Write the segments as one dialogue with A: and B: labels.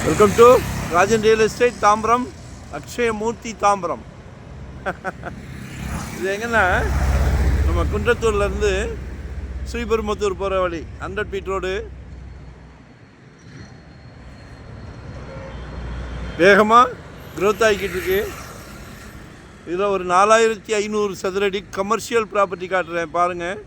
A: Welcome to Rajan real estate Tambaram, Akshayamurthy Tambaram. இது எங்கன்னா நம்ம குன்றத்தூர்லேருந்து ஸ்ரீபெரும்புத்தூர் போகிற வழி 100 ஃபீட் ரோடு. வேகமாக க்ரோத் ஆகிக்கிட்டு இருக்கு. இதில் ஒரு 4500 சதுரடி கமர்ஷியல் ப்ராப்பர்ட்டி காட்டுறேன் பாருங்கள்.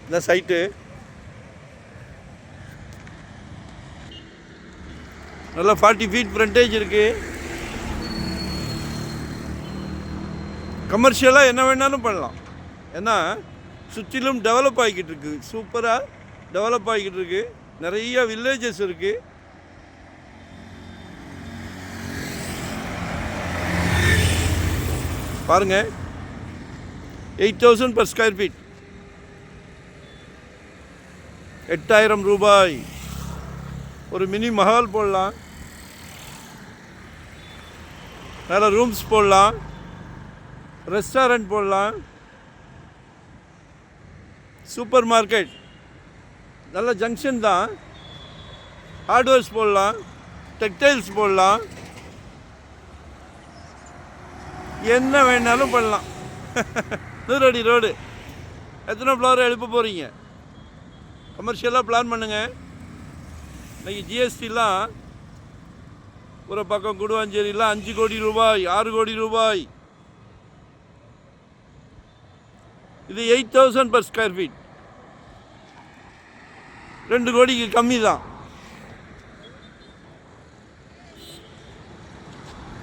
A: இந்த சைட்டு நல்லா 40 ஃபீட் ஃப்ரண்டேஜ் இருக்குது. கமர்ஷியலாக என்ன வேணாலும் பண்ணலாம். ஏன்னா சுற்றிலும் டெவலப் ஆகிக்கிட்டு இருக்கு, சூப்பராக டெவலப் ஆகிக்கிட்டு இருக்கு. நிறைய வில்லேஜஸ் இருக்குது. பாருங்கள், 8000 per ஸ்கொயர் ஃபீட், 8000 ரூபாய். ஒரு மினி மஹால் போடலாம், நல்ல ரூம்ஸ் போடலாம், ரெஸ்டாரண்ட் போடலாம், சூப்பர் மார்க்கெட், நல்ல ஜங்ஷன் தான், ஹார்ட்வேர்ஸ் போடலாம், டெக்டைல்ஸ் போடலாம், என்ன வேணாலும் பண்ணலாம். 100 அடி ரோடு. எத்தனை ஃப்ளோர் எழுப்ப போகிறீங்க? கமர்ஷியலாக பிளான் பண்ணுங்கள். இன்றைக்கி ஜிஎஸ்டிலாம் ஒரு பக்கம் குடுவாஞ்சேரியில் 5 கோடி ரூபாய், 6 கோடி ரூபாய். இது 8000 per ஸ்கொயர் ஃபீட், 2 கோடிக்கு கம்மி தான்.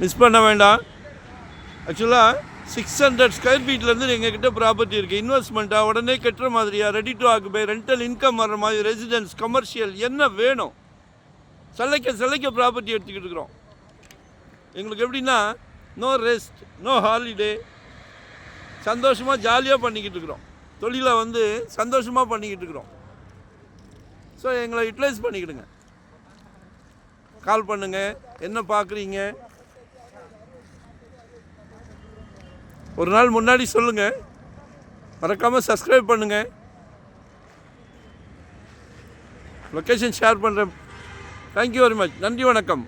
A: மிஸ் பண்ண வேண்டாம். ஆக்சுவலாக 600 ஸ்கொயர் ஃபீட்லேருந்து எங்ககிட்ட ப்ராப்பர்ட்டி இருக்குது. இன்வெஸ்ட்மெண்ட்டாக உடனே கட்டுற மாதிரியா, ready to occupy, rental income வர்ற மாதிரி, ரெசிடென்ஸ், கமர்ஷியல், என்ன வேணும் சல்லைக்க ப்ராப்பர்ட்டி எடுத்துக்கிட்டு இருக்கிறோம். எங்களுக்கு எப்படின்னா நோ ரெஸ்ட், நோ ஹாலிடே, சந்தோஷமாக ஜாலியாக பண்ணிக்கிட்டு இருக்கிறோம். தொழிலை சந்தோஷமாக பண்ணிக்கிட்டு இருக்கிறோம். ஸோ எங்களை யூட்டிலைஸ் பண்ணிக்கிடுங்க. கால் பண்ணுங்கள். என்ன பார்க்குறீங்க ஒரு நாள் முன்னாடி சொல்லுங்கள். மறக்காமல் சப்ஸ்கிரைப் பண்ணுங்கள். லொக்கேஷன் ஷேர் பண்ணுறேன். Thank you very much. நன்றி, வணக்கம்.